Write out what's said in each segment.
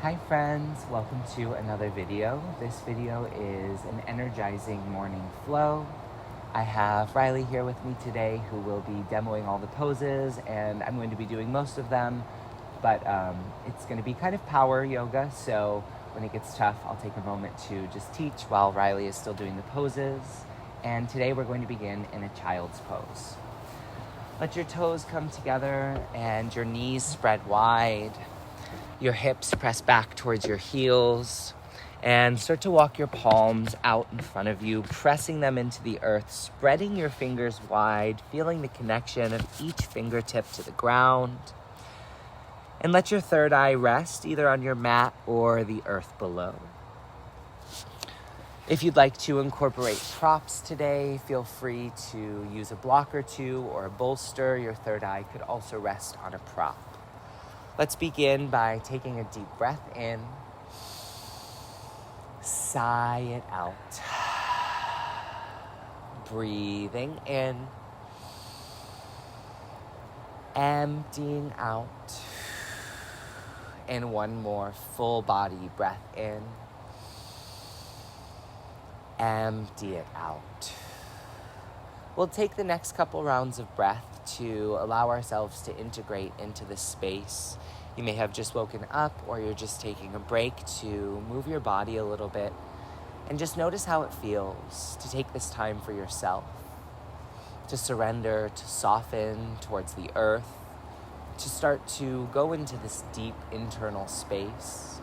Hi friends, welcome to another video. This video is an energizing morning flow. I have Riley here with me today who will be demoing all the poses, and I'm going to be doing most of them, but it's going to be kind of power yoga, so when it gets tough, I'll take a moment to just teach while Riley is still doing the poses. And today we're going to begin in a child's pose. Let your toes come together and your knees spread wide. Your hips press back towards your heels, and start to walk your palms out in front of you, pressing them into the earth, spreading your fingers wide, feeling the connection of each fingertip to the ground. And let your third eye rest either on your mat or the earth below. If you'd like to incorporate props today, feel free to use a block or two or a bolster. Your third eye could also rest on a prop. Let's begin by taking a deep breath in. Sigh it out. Breathing in. Emptying out. And one more full body breath in. Empty it out. We'll take the next couple rounds of breath to allow ourselves to integrate into this space. You may have just woken up, or you're just taking a break to move your body a little bit and just notice how it feels to take this time for yourself, to surrender, to soften towards the earth, to start to go into this deep internal space.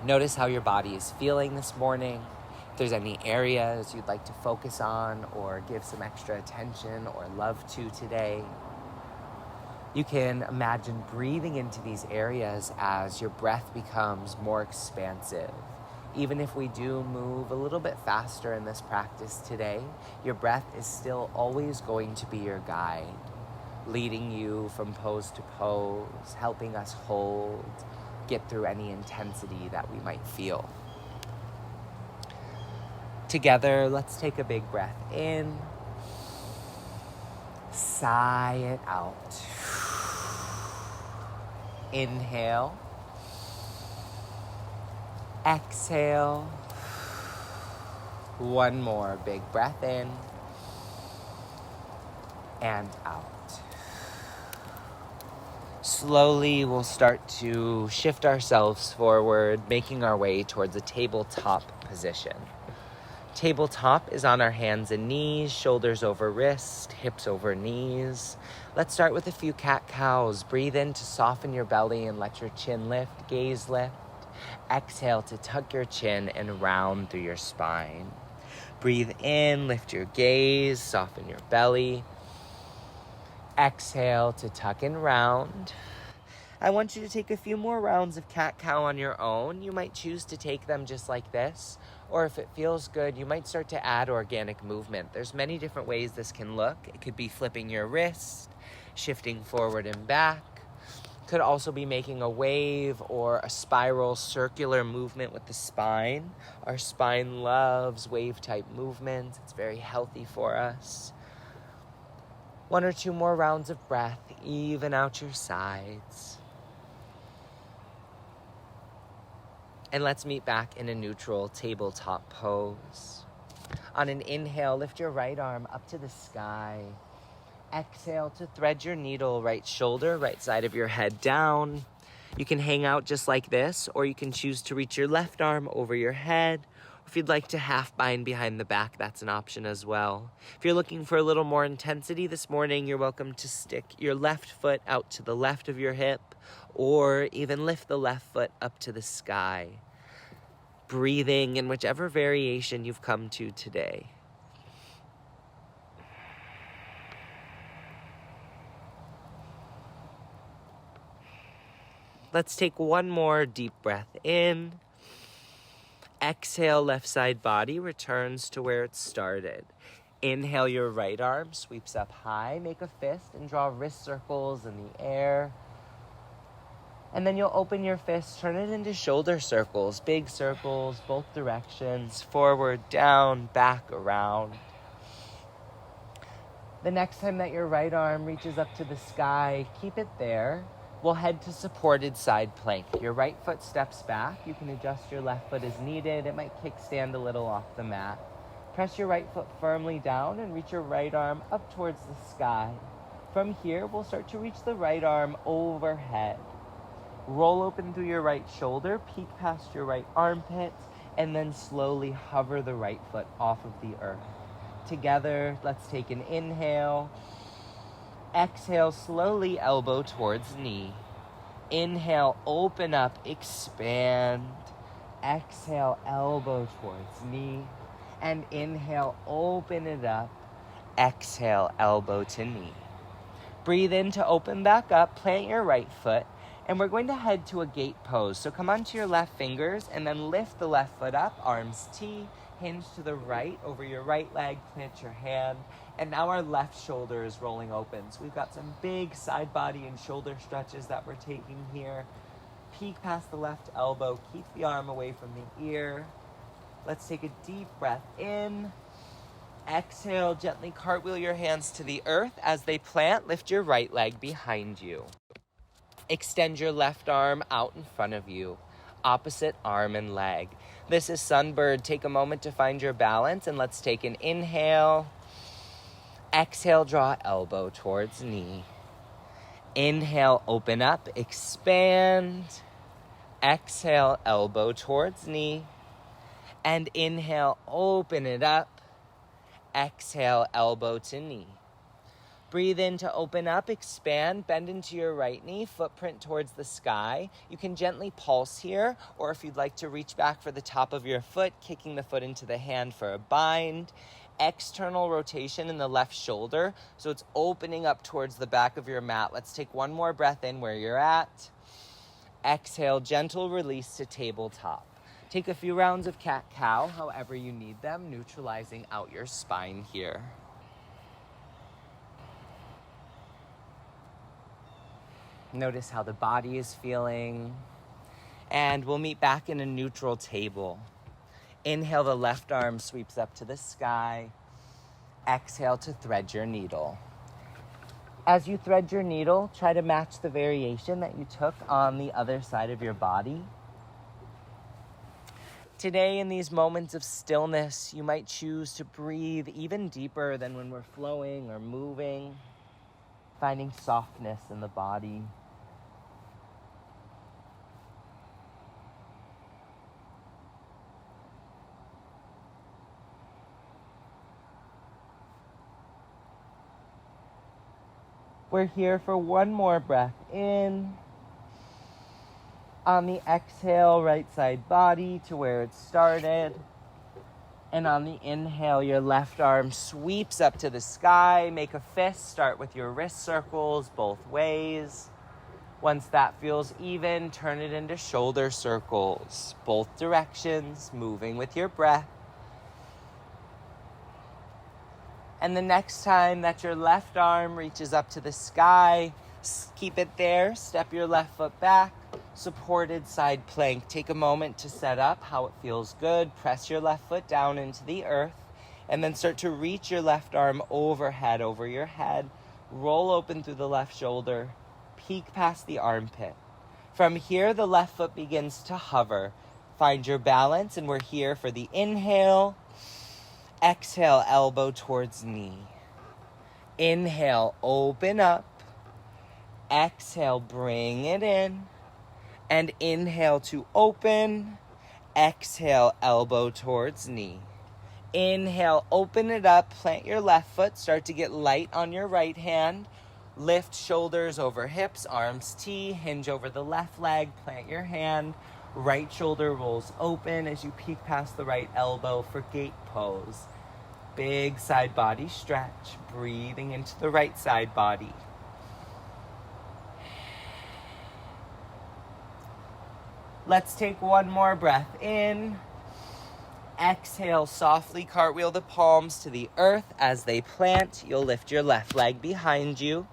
Notice how your body is feeling this morning. If there's any areas you'd like to focus on or give some extra attention or love to today, you can imagine breathing into these areas as your breath becomes more expansive. Even if we do move a little bit faster in this practice today, your breath is still always going to be your guide, leading you from pose to pose, helping us hold, get through any intensity that we might feel. Together, let's take a big breath in. Sigh it out. Inhale. Exhale. One more big breath in and out. Slowly, we'll start to shift ourselves forward, making our way towards a tabletop position. Tabletop is on our hands and knees, shoulders over wrist, hips over knees. Let's start with a few cat-cows. Breathe in to soften your belly and let your chin lift, gaze lift. Exhale to tuck your chin and round through your spine. Breathe in, lift your gaze, soften your belly. Exhale to tuck and round. I want you to take a few more rounds of cat-cow on your own. You might choose to take them just like this, or if it feels good, you might start to add organic movement. There's many different ways this can look. It could be flipping your wrist, shifting forward and back. Could also be making a wave or a spiral circular movement with the spine. Our spine loves wave-type movements. It's very healthy for us. One or two more rounds of breath, even out your sides. And let's meet back in a neutral tabletop pose. On an inhale, lift your right arm up to the sky. Exhale to thread your needle, right shoulder, right side of your head down. You can hang out just like this, or you can choose to reach your left arm over your head. If you'd like to half bind behind the back, that's an option as well. If you're looking for a little more intensity this morning, you're welcome to stick your left foot out to the left of your hip, or even lift the left foot up to the sky. Breathing in whichever variation you've come to today. Let's take one more deep breath in. Exhale, left side body returns to where it started. Inhale, your right arm sweeps up high. Make a fist and draw wrist circles in the air. And then you'll open your fist, turn it into shoulder circles, big circles, both directions, forward, down, back, around. The next time that your right arm reaches up to the sky, keep it there. We'll head to supported side plank. Your right foot steps back. You can adjust your left foot as needed. It might kickstand a little off the mat. Press your right foot firmly down and reach your right arm up towards the sky. From here, we'll start to reach the right arm overhead. Roll open through your right shoulder, peek past your right armpit, and then slowly hover the right foot off of the earth. Together, let's take an inhale. Exhale, slowly elbow towards knee. Inhale, open up, expand. Exhale, elbow towards knee. And inhale, open it up. Exhale, elbow to knee. Breathe in to open back up, plant your right foot, and we're going to head to a gate pose. So come onto your left fingers and then lift the left foot up, arms T, hinge to the right over your right leg, plant your hand, and now our left shoulder is rolling open. So we've got some big side body and shoulder stretches that we're taking here. Peek past the left elbow, keep the arm away from the ear. Let's take a deep breath in. Exhale, gently cartwheel your hands to the earth as they plant. Lift your right leg behind you. Extend your left arm out in front of you. Opposite arm and leg. This is Sunbird. Take a moment to find your balance and let's take an inhale. Exhale, draw elbow towards knee. Inhale, open up, expand. Exhale, elbow towards knee. And inhale, open it up. Exhale, elbow to knee. Breathe in to open up, expand, bend into your right knee, footprint towards the sky. You can gently pulse here, or if you'd like to reach back for the top of your foot, kicking the foot into the hand for a bind. External rotation in the left shoulder, so it's opening up towards the back of your mat. Let's take one more breath in where you're at. Exhale, gentle release to tabletop. Take a few rounds of cat-cow, however you need them, neutralizing out your spine here. Notice how the body is feeling. And we'll meet back in a neutral table. Inhale, the left arm sweeps up to the sky. Exhale to thread your needle. As you thread your needle, try to match the variation that you took on the other side of your body. Today, in these moments of stillness, you might choose to breathe even deeper than when we're flowing or moving, finding softness in the body. We're here for one more breath in. On the exhale, right side body to where it started. And on the inhale, your left arm sweeps up to the sky. Make a fist. Start with your wrist circles both ways. Once that feels even, turn it into shoulder circles, both directions, moving with your breath. And the next time that your left arm reaches up to the sky, keep it there. Step your left foot back. Supported side plank. Take a moment to set up how it feels good. Press your left foot down into the earth. And then start to reach your left arm overhead, over your head. Roll open through the left shoulder. Peek past the armpit. From here, the left foot begins to hover. Find your balance, and we're here for the inhale. Exhale, elbow towards knee. Inhale, open up. Exhale, bring it in. And inhale to open. Exhale, elbow towards knee. Inhale, open it up. Plant your left foot. Start to get light on your right hand. Lift shoulders over hips, arms T. Hinge over the left leg. Plant your hand. Right shoulder rolls open as you peek past the right elbow for gate pose. Big side body stretch. Breathing into the right side body. Let's take one more breath in. Exhale, softly cartwheel the palms to the earth as they plant. You'll lift your left leg behind you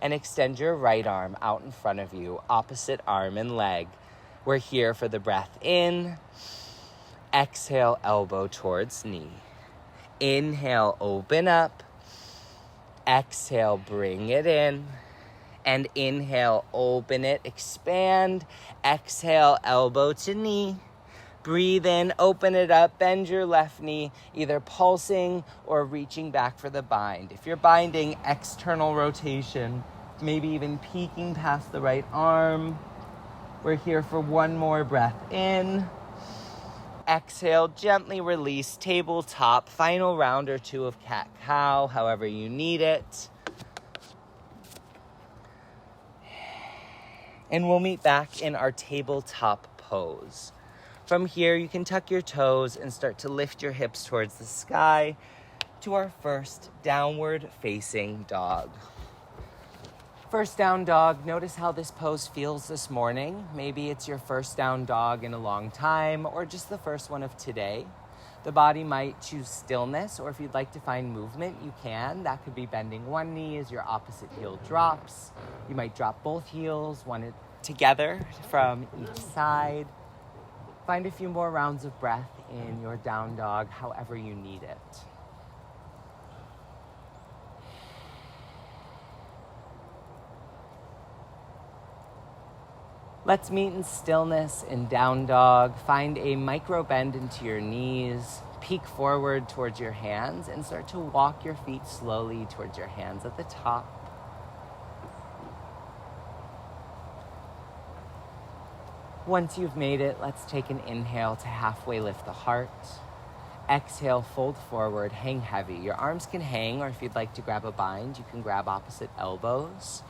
and extend your right arm out in front of you, opposite arm and leg. We're here for the breath in. Exhale, elbow towards knee. Inhale, open up. Exhale, bring it in. And inhale, open it, expand. Exhale, elbow to knee. Breathe in, open it up, bend your left knee, either pulsing or reaching back for the bind. If you're binding, external rotation, maybe even peeking past the right arm. We're here for one more breath in. Exhale, gently release, tabletop, final round or two of cat-cow, however you need it. And we'll meet back in our tabletop pose. From here, you can tuck your toes and start to lift your hips towards the sky to our first downward facing dog. First down dog, notice how this pose feels this morning. Maybe it's your first down dog in a long time or just the first one of today. The body might choose stillness, or if you'd like to find movement, you can. That could be bending one knee as your opposite heel drops. You might drop both heels, one together from each side. Find a few more rounds of breath in your down dog, however you need it. Let's meet in stillness in down dog. Find a micro bend into your knees. Peek forward towards your hands and start to walk your feet slowly towards your hands at the top. Once you've made it, let's take an inhale to halfway lift the heart. Exhale, fold forward, hang heavy. Your arms can hang, or if you'd like to grab a bind, you can grab opposite elbows.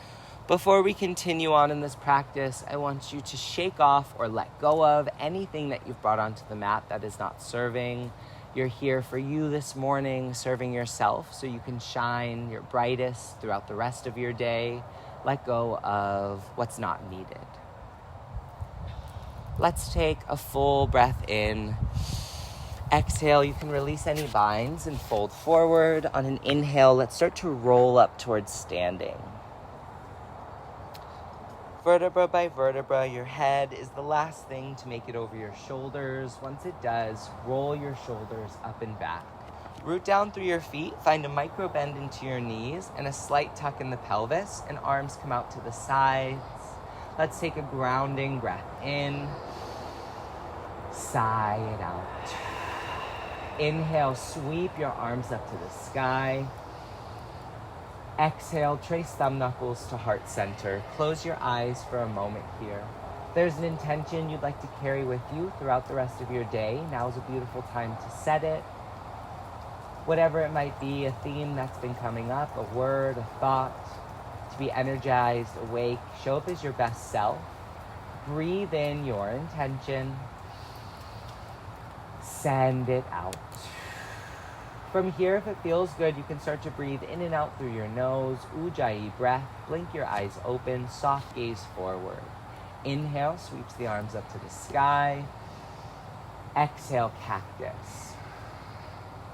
Before we continue on in this practice, I want you to shake off or let go of anything that you've brought onto the mat that is not serving. You're here for you this morning, serving yourself so you can shine your brightest throughout the rest of your day. Let go of what's not needed. Let's take a full breath in. Exhale, you can release any binds and fold forward. On an inhale, let's start to roll up towards standing. Vertebra by vertebra, your head is the last thing to make it over your shoulders. Once it does, roll your shoulders up and back. Root down through your feet, find a micro bend into your knees and a slight tuck in the pelvis, and arms come out to the sides. Let's take a grounding breath in. Sigh it out. Inhale, sweep your arms up to the sky. Exhale, trace thumb knuckles to heart center. Close your eyes for a moment here. If there's an intention you'd like to carry with you throughout the rest of your day, now is a beautiful time to set it. Whatever it might be, a theme that's been coming up, a word, a thought, to be energized, awake, show up as your best self. Breathe in your intention. Send it out. From here, if it feels good, you can start to breathe in and out through your nose. Ujjayi breath. Blink your eyes open. Soft gaze forward. Inhale, sweeps the arms up to the sky. Exhale, cactus.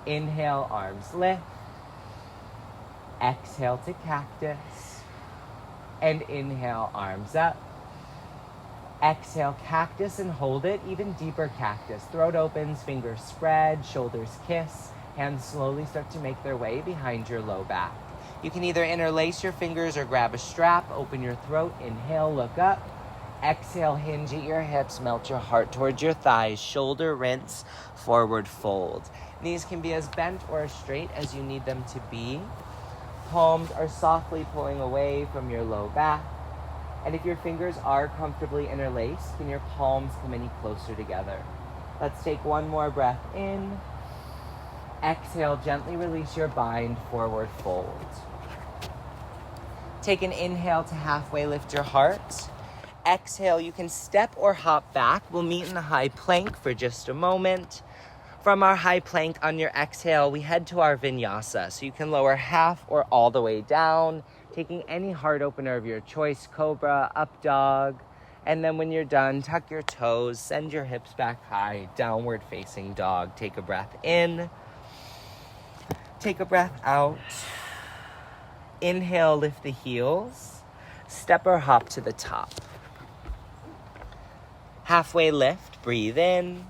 Inhale, arms lift. Exhale to cactus. And inhale, arms up. Exhale, cactus, and hold it. Even deeper cactus. Throat opens, fingers spread, shoulders kiss. Hands slowly start to make their way behind your low back. You can either interlace your fingers or grab a strap. Open your throat. Inhale, look up. Exhale, hinge at your hips. Melt your heart towards your thighs. Shoulder rinse, forward fold. Knees can be as bent or as straight as you need them to be. Palms are softly pulling away from your low back. And if your fingers are comfortably interlaced, can your palms come any closer together? Let's take one more breath in. Exhale, gently release your bind, forward fold. Take an inhale to halfway lift your heart. Exhale, you can step or hop back. We'll meet in a high plank for just a moment. From our high plank on your exhale, we head to our vinyasa. So you can lower half or all the way down, taking any heart opener of your choice, cobra, up dog. And then when you're done, tuck your toes, send your hips back high, downward facing dog. Take a breath in. Take a breath out. Inhale, lift the heels. Step or hop to the top. Halfway lift, breathe in.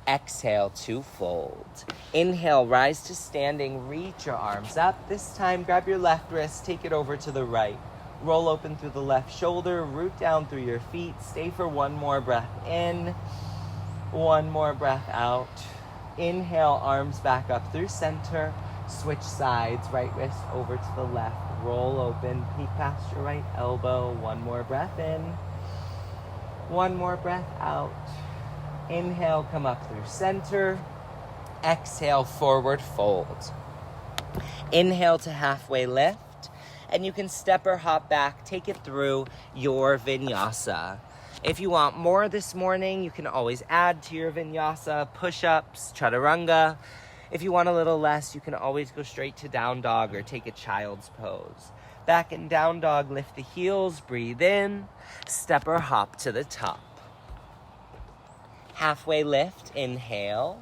Exhale to fold. Inhale, rise to standing, reach your arms up. This time, grab your left wrist, take it over to the right. Roll open through the left shoulder, root down through your feet. Stay for one more breath in, one more breath out. Inhale, arms back up through center. Switch sides, right wrist over to the left. Roll open, peek past your right elbow. One more breath in, one more breath out. Inhale, come up through center. Exhale, forward fold. Inhale to halfway lift. And you can step or hop back, take it through your vinyasa. If you want more this morning, you can always add to your vinyasa, push-ups, chaturanga. If you want a little less, you can always go straight to down dog or take a child's pose. Back in down dog, lift the heels, breathe in, step or hop to the top. Halfway lift, inhale.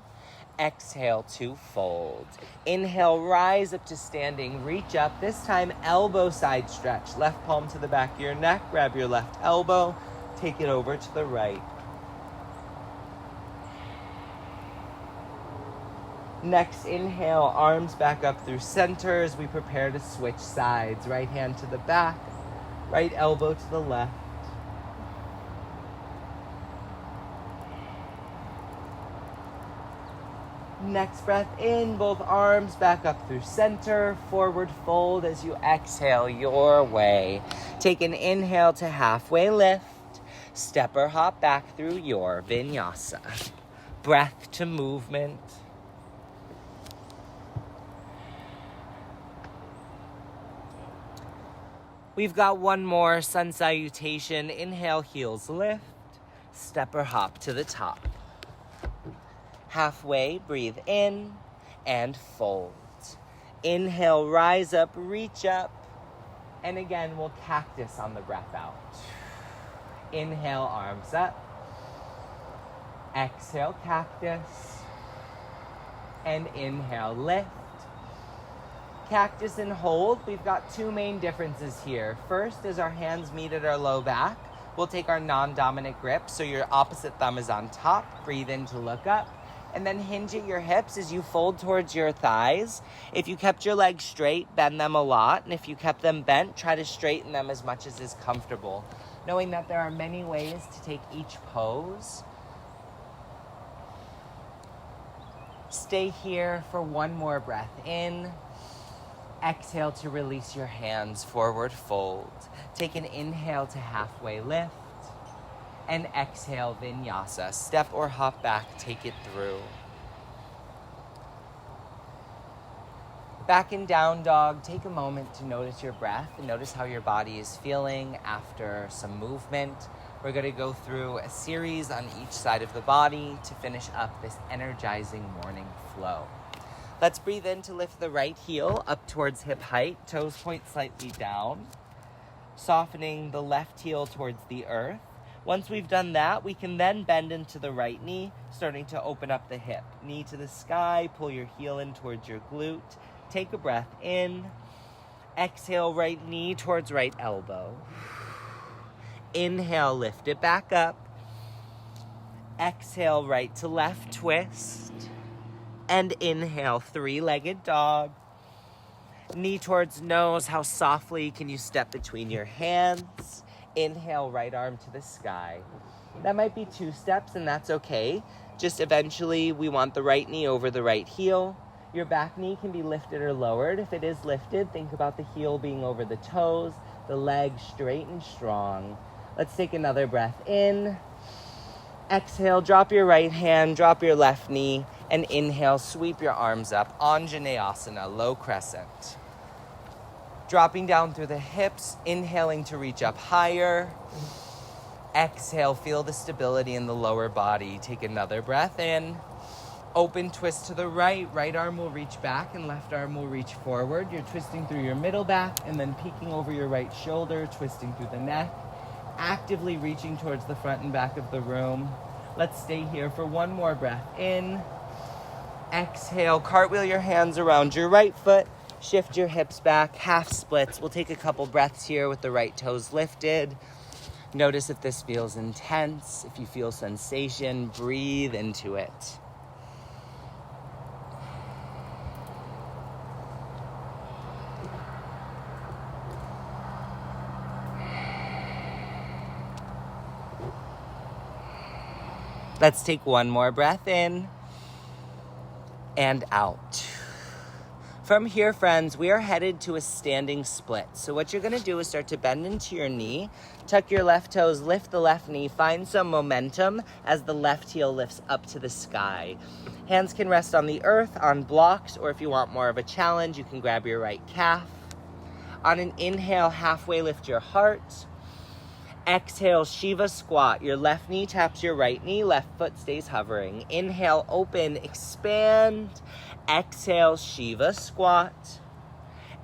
Exhale to fold. Inhale, rise up to standing, reach up. This time, elbow side stretch. Left palm to the back of your neck. Grab your left elbow. Take it over to the right. Next, inhale, arms back up through center as we prepare to switch sides. Right hand to the back. Right elbow to the left. Next breath in, both arms back up through center, forward fold as you exhale your way. Take an inhale to halfway lift, step or hop back through your vinyasa. Breath to movement. We've got one more sun salutation. Inhale, heels lift, step or hop to the top. Halfway, breathe in and fold. Inhale, rise up, reach up. And again, we'll cactus on the breath out. Inhale, arms up. Exhale, cactus. And inhale, lift. Cactus and hold. We've got two main differences here. First is our hands meet at our low back. We'll take our non-dominant grip, so your opposite thumb is on top. Breathe in to look up. And then hinge at your hips as you fold towards your thighs. If you kept your legs straight, bend them a lot. And if you kept them bent, try to straighten them as much as is comfortable. Knowing that there are many ways to take each pose. Stay here for one more breath in. Exhale to release your hands, forward fold. Take an inhale to halfway lift. And exhale, vinyasa. Step or hop back, take it through. Back in down dog, take a moment to notice your breath and notice how your body is feeling after some movement. We're going to go through a series on each side of the body to finish up this energizing morning flow. Let's breathe in to lift the right heel up towards hip height, toes point slightly down, softening the left heel towards the earth. Once we've done that, we can then bend into the right knee, starting to open up the hip. Knee to the sky, pull your heel in towards your glute. Take a breath in. Exhale, right knee towards right elbow. Inhale, lift it back up. Exhale, right to left twist. And inhale, three-legged dog. Knee towards nose. How softly can you step between your hands? Inhale, right arm to the sky. That might be two steps, and that's okay. Just eventually, we want the right knee over the right heel. Your back knee can be lifted or lowered. If it is lifted, think about the heel being over the toes, the leg straight and strong. Let's take another breath in. Exhale, drop your right hand, drop your left knee, and inhale, sweep your arms up. Anjaneyasana, low crescent. Dropping down through the hips, inhaling to reach up higher. Exhale, feel the stability in the lower body. Take another breath in. Open twist to the right. Right arm will reach back and left arm will reach forward. You're twisting through your middle back and then peeking over your right shoulder, twisting through the neck. Actively reaching towards the front and back of the room. Let's stay here for one more breath in. Exhale, cartwheel your hands around your right foot. Shift your hips back, half splits. We'll take a couple breaths here with the right toes lifted. Notice if this feels intense. If you feel sensation, breathe into it. Let's take one more breath in and out. From here, friends, we are headed to a standing split. So what you're going to do is start to bend into your knee, tuck your left toes, lift the left knee, find some momentum as the left heel lifts up to the sky. Hands can rest on the earth, on blocks, or if you want more of a challenge, you can grab your right calf. On an inhale, halfway lift your heart. Exhale, Shiva squat. Your left knee taps your right knee, left foot stays hovering. Inhale, open, expand. Exhale, Shiva squat.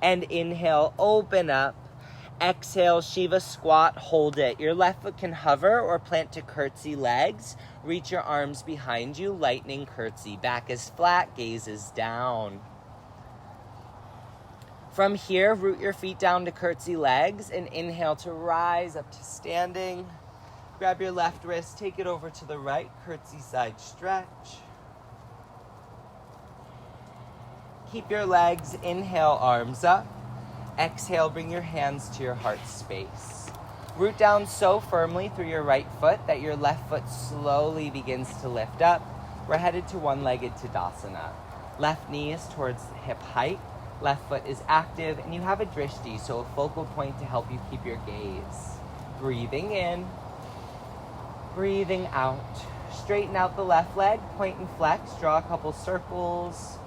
And inhale, open up. Exhale, Shiva squat, hold it. Your left foot can hover or plant to curtsy legs. Reach your arms behind you, lightning curtsy. Back is flat, gaze is down. From here, root your feet down to curtsy legs and inhale to rise up to standing. Grab your left wrist, take it over to the right, curtsy side stretch. Keep your legs, inhale, arms up. Exhale, bring your hands to your heart space. Root down so firmly through your right foot that your left foot slowly begins to lift up. We're headed to one-legged Tadasana. Left knee is towards hip height. Left foot is active, and you have a drishti, so a focal point to help you keep your gaze. Breathing in, breathing out. Straighten out the left leg, point and flex, draw a couple circles.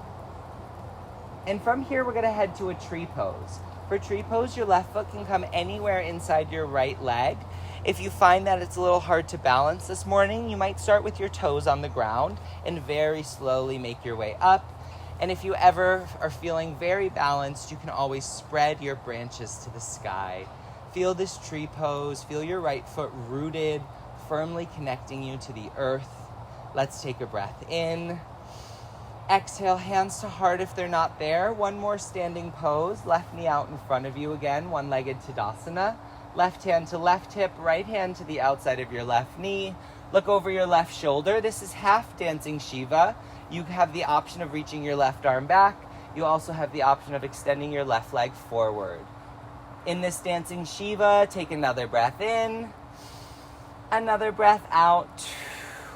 And from here, we're gonna head to a tree pose. For tree pose, your left foot can come anywhere inside your right leg. If you find that it's a little hard to balance this morning, you might start with your toes on the ground and very slowly make your way up. And if you ever are feeling very balanced, you can always spread your branches to the sky. Feel this tree pose. Feel your right foot rooted, firmly connecting you to the earth. Let's take a breath in. Exhale, hands to heart if they're not there. One more standing pose. Left knee out in front of you again, one-legged Tadasana. Left hand to left hip, right hand to the outside of your left knee. Look over your left shoulder. This is half dancing Shiva. You have the option of reaching your left arm back. You also have the option of extending your left leg forward. In this dancing Shiva, take another breath in, another breath out.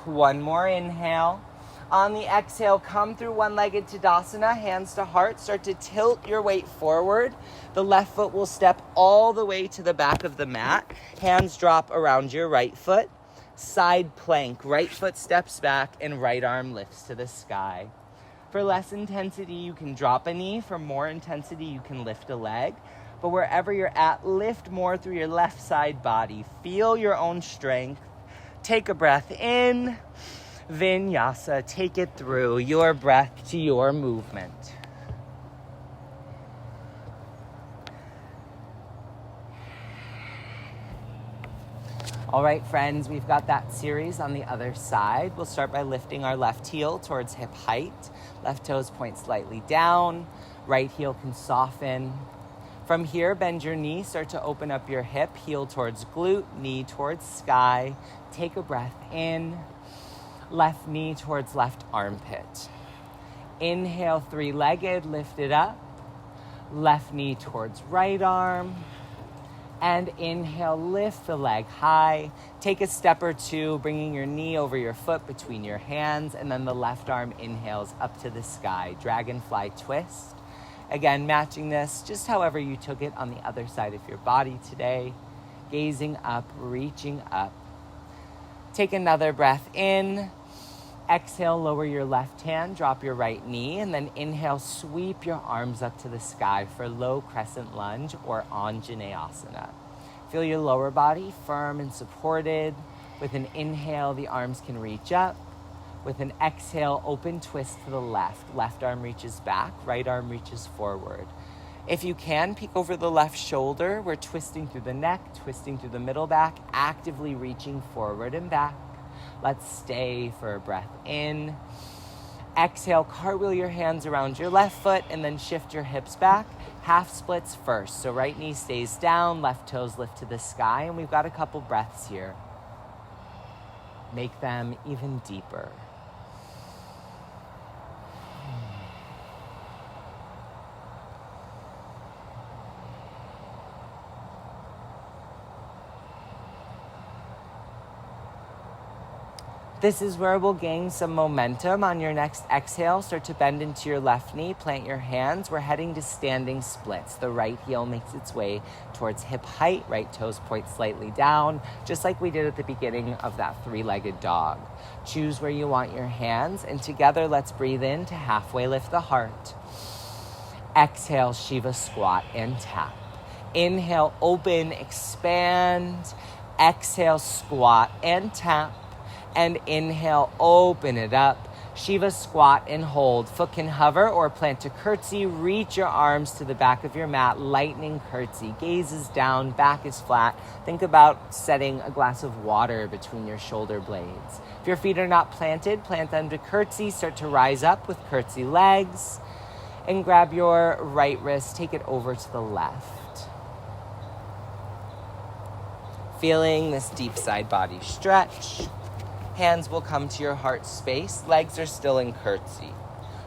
One more inhale. On the exhale, come through one-legged Tadasana, hands to heart. Start to tilt your weight forward. The left foot will step all the way to the back of the mat. Hands drop around your right foot. Side plank, right foot steps back and right arm lifts to the sky. For less intensity, you can drop a knee. For more intensity, you can lift a leg. But wherever you're at, lift more through your left side body. Feel your own strength. Take a breath in. Vinyasa, take it through your breath to your movement. All right, friends, we've got that series on the other side. We'll start by lifting our left heel towards hip height. Left toes point slightly down. Right heel can soften. From here, bend your knee, start to open up your hip, heel towards glute, knee towards sky. Take a breath in. Left knee towards left armpit. Inhale, three-legged, lift it up. Left knee towards right arm. And inhale, lift the leg high. Take a step or two, bringing your knee over your foot between your hands, and then the left arm inhales up to the sky. Dragonfly twist. Again, matching this just however you took it on the other side of your body today. Gazing up, reaching up. Take another breath in. Exhale, lower your left hand, drop your right knee, and then inhale, sweep your arms up to the sky for low crescent lunge or Anjaneyasana. Feel your lower body firm and supported. With an inhale, the arms can reach up. With an exhale, open twist to the left. Left arm reaches back, right arm reaches forward. If you can, peek over the left shoulder. We're twisting through the neck, twisting through the middle back, actively reaching forward and back. Let's stay for a breath in. Exhale, cartwheel your hands around your left foot and then shift your hips back. Half splits first. So right knee stays down, left toes lift to the sky, and we've got a couple breaths here. Make them even deeper. This is where we'll gain some momentum. On your next exhale, start to bend into your left knee, plant your hands. We're heading to standing splits. The right heel makes its way towards hip height, right toes point slightly down, just like we did at the beginning of that three-legged dog. Choose where you want your hands, and together let's breathe in to halfway lift the heart. Exhale, Shiva squat and tap. Inhale, open, expand. Exhale, squat and tap. And inhale, open it up. Shiva squat and hold. Foot can hover or plant a curtsy. Reach your arms to the back of your mat. Lightning curtsy. Gaze is down, back is flat. Think about setting a glass of water between your shoulder blades. If your feet are not planted, plant them to curtsy. Start to rise up with curtsy legs. And grab your right wrist. Take it over to the left. Feeling this deep side body stretch. Hands will come to your heart space. Legs are still in curtsy.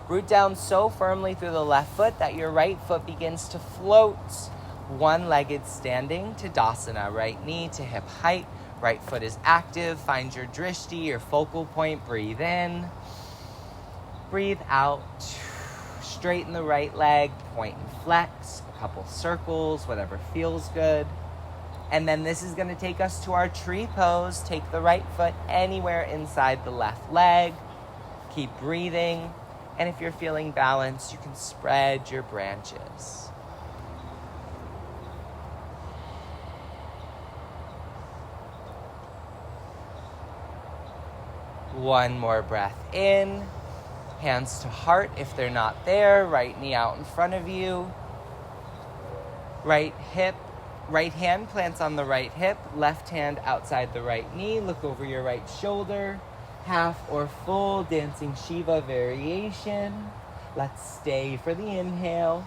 Root down so firmly through the left foot that your right foot begins to float. One-legged standing, Tadasana. Right knee to hip height. Right foot is active. Find your drishti, your focal point. Breathe in. Breathe out. Straighten the right leg. Point and flex. A couple circles, whatever feels good. And then this is going to take us to our tree pose. Take the right foot anywhere inside the left leg. Keep breathing. And if you're feeling balanced, you can spread your branches. One more breath in. Hands to heart if they're not there. Right knee out in front of you. Right hand plants on the right hip, left hand outside the right knee. Look over your right shoulder. Half or full dancing Shiva variation. Let's stay for the inhale.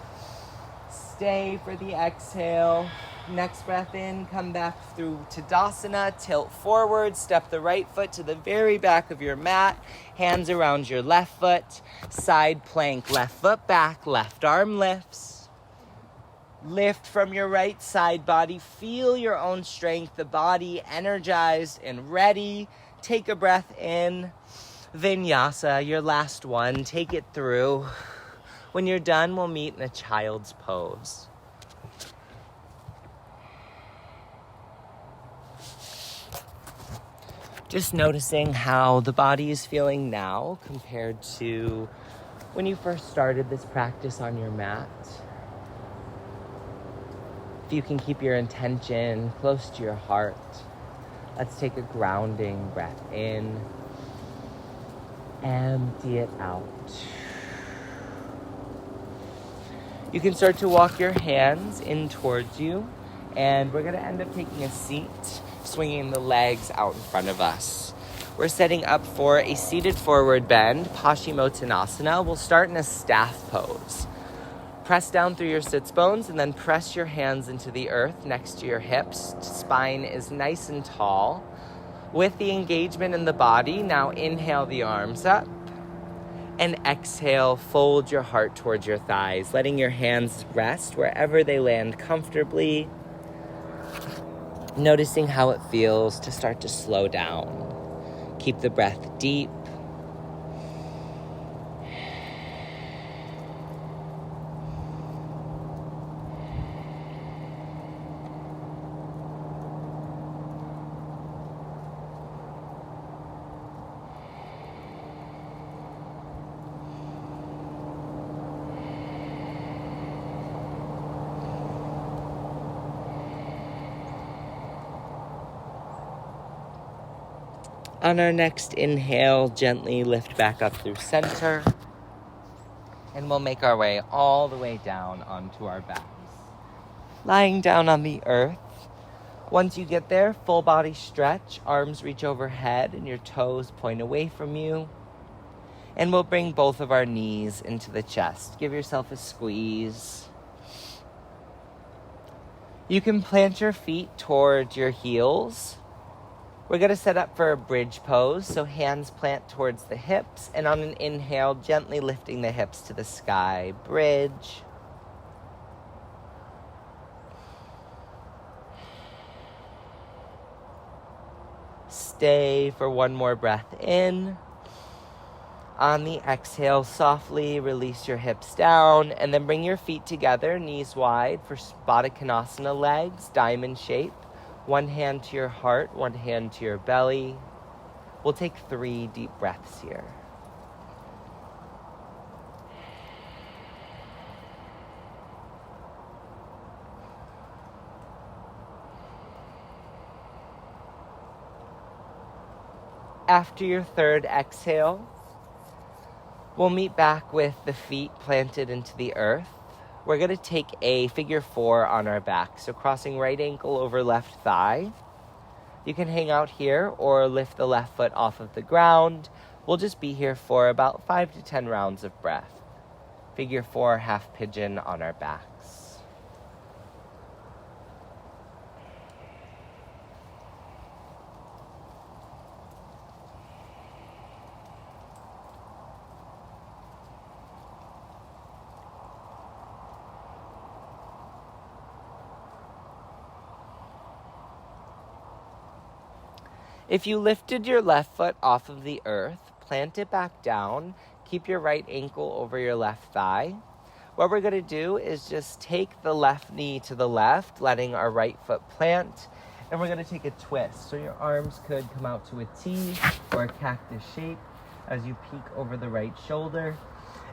Stay for the exhale. Next breath in, come back through Tadasana, tilt forward, step the right foot to the very back of your mat. Hands around your left foot. Side plank, left foot back, left arm lifts. Lift from your right side body. Feel your own strength, the body energized and ready. Take a breath in. Vinyasa, your last one. Take it through. When you're done, we'll meet in a child's pose. Just noticing how the body is feeling now compared to when you first started this practice on your mat. If you can keep your intention close to your heart, let's take a grounding breath in. Empty it out. You can start to walk your hands in towards you, and we're going to end up taking a seat, swinging the legs out in front of us. We're setting up for a seated forward bend, Paschimottanasana. We'll start in a staff pose. Press down through your sits bones and then press your hands into the earth next to your hips. Spine is nice and tall. With the engagement in the body, now inhale the arms up. And exhale, fold your heart towards your thighs, letting your hands rest wherever they land comfortably. Noticing how it feels to start to slow down. Keep the breath deep. On our next inhale, gently lift back up through center. And we'll make our way all the way down onto our backs. Lying down on the earth. Once you get there, full body stretch. Arms reach overhead and your toes point away from you. And we'll bring both of our knees into the chest. Give yourself a squeeze. You can plant your feet towards your heels. We're going to set up for a bridge pose, so hands plant towards the hips, and on an inhale, gently lifting the hips to the sky. Bridge. stay for one more breath in. On the exhale, softly release your hips down and then bring your feet together, knees wide for Baddha Konasana legs, diamond shape. One hand to your heart, one hand to your belly. We'll take 3 deep breaths here. After your third exhale, we'll meet back with the feet planted into the earth. We're going to take a figure 4 on our back. So crossing right ankle over left thigh. You can hang out here or lift the left foot off of the ground. We'll just be here for about 5 to 10 rounds of breath. Figure 4, half pigeon on our backs. If you lifted your left foot off of the earth, plant it back down. Keep your right ankle over your left thigh. What we're going to do is just take the left knee to the left, letting our right foot plant, and we're going to take a twist. So your arms could come out to a T or a cactus shape as you peek over the right shoulder.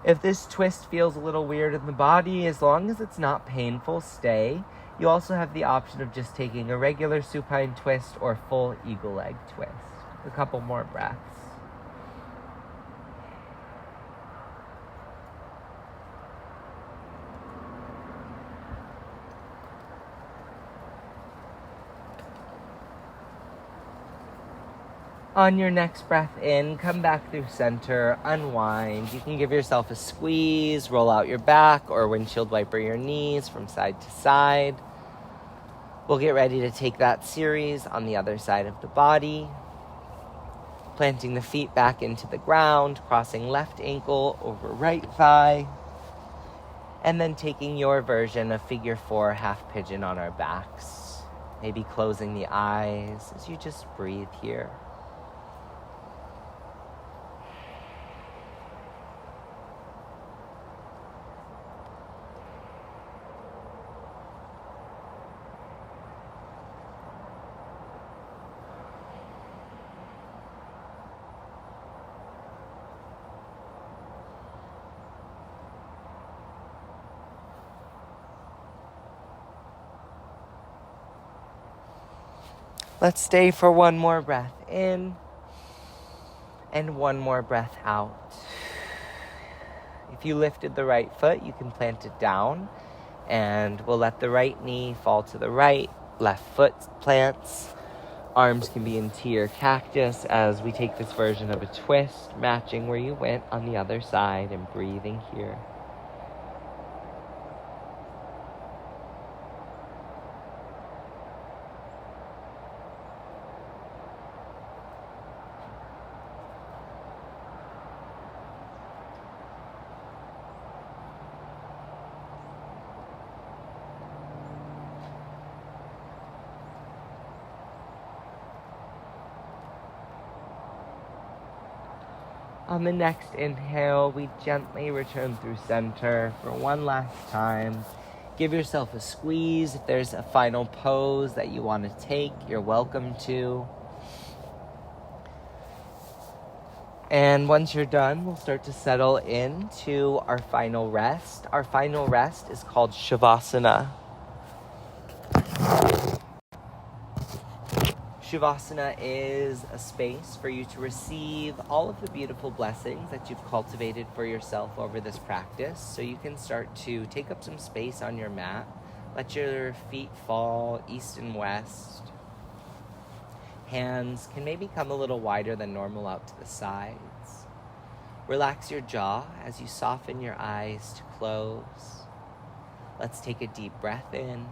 If this twist feels a little weird in the body, as long as it's not painful, stay. You also have the option of just taking a regular supine twist or full eagle leg twist. A couple more breaths. On your next breath in, come back through center, unwind. You can give yourself a squeeze, roll out your back, or windshield wiper your knees from side to side. We'll get ready to take that series on the other side of the body. Planting the feet back into the ground, crossing left ankle over right thigh. And then taking your version of figure 4, half pigeon on our backs. Maybe closing the eyes as you just breathe here. Let's stay for one more breath in and one more breath out. If you lifted the right foot, you can plant it down, and we'll let the right knee fall to the right, left foot plants. Arms can be in T or cactus as we take this version of a twist, matching where you went on the other side and breathing here. On the next inhale, we gently return through center for one last time. Give yourself a squeeze. If there's a final pose that you want to take, you're welcome to. And once you're done, we'll start to settle into our final rest. Our final rest is called Shavasana. Shavasana is a space for you to receive all of the beautiful blessings that you've cultivated for yourself over this practice. So you can start to take up some space on your mat. Let your feet fall east and west. Hands can maybe come a little wider than normal out to the sides. Relax your jaw as you soften your eyes to close. Let's take a deep breath in.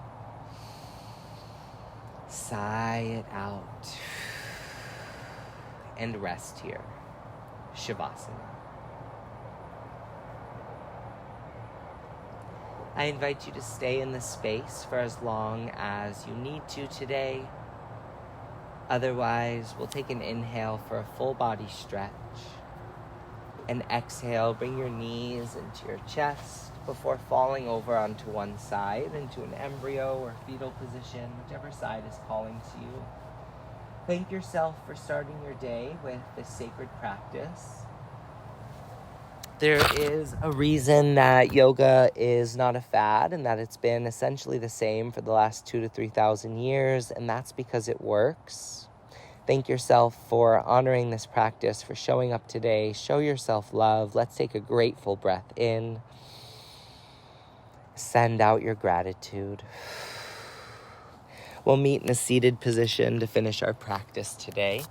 Sigh it out. And rest here. Shavasana. I invite you to stay in this space for as long as you need to today. Otherwise, we'll take an inhale for a full body stretch. And exhale, bring your knees into your chest before falling over onto one side into an embryo or fetal position, whichever side is calling to you. Thank yourself for starting your day with this sacred practice. There is a reason that yoga is not a fad and that it's been essentially the same for the last 2,000 to 3,000 years, and that's because it works. Thank yourself for honoring this practice, for showing up today. Show yourself love. Let's take a grateful breath in. Send out your gratitude. We'll meet in a seated position to finish our practice today.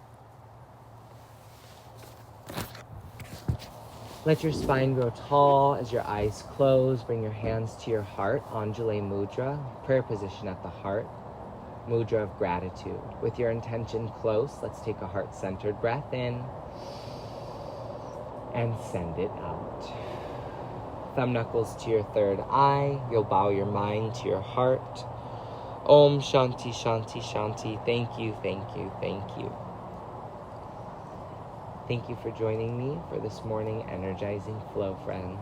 Let your spine grow tall as your eyes close. Bring your hands to your heart, Anjali Mudra, prayer position at the heart. Mudra of gratitude. With your intention close, let's take a heart-centered breath in and send it out. Thumb knuckles to your third eye. You'll bow your mind to your heart. Om Shanti Shanti Shanti. Thank you, thank you, thank you. Thank you for joining me for this morning energizing flow, friends.